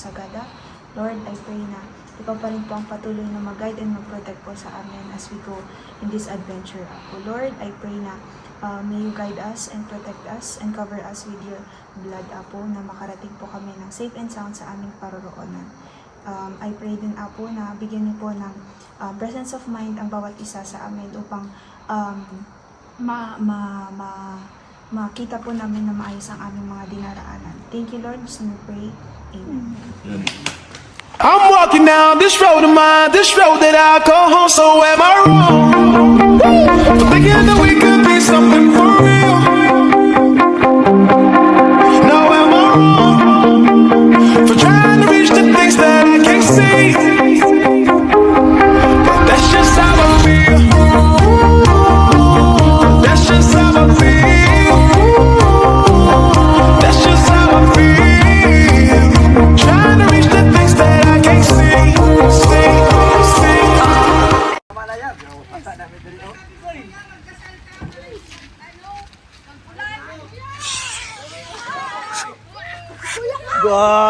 Sagada. Lord, I pray na ikaw pa rin po ang patuloy na mag-guide and mag-protect po sa amin as we go in this adventure, Apo. Lord, I pray na may you guide us and protect us and cover us with your blood, Apo, na makarating po kami ng safe and sound sa aming paroroonan. I pray din, Apo, na bigyan niyo po ng presence of mind ang bawat isa sa amin upang makita po namin na maayos ang aming mga dinaraanan. Thank you, Lord. Gusto we pray. Amen. I'm walking down this road of mine, this road that I call home, so am I wrong? For thinking that we could be something for real. No, am I wrong? For trying to reach the things that I can't see. But that's just how I feel. That's just how I feel. That's just how I feel. Trying to reach the things that I can't see. Wow!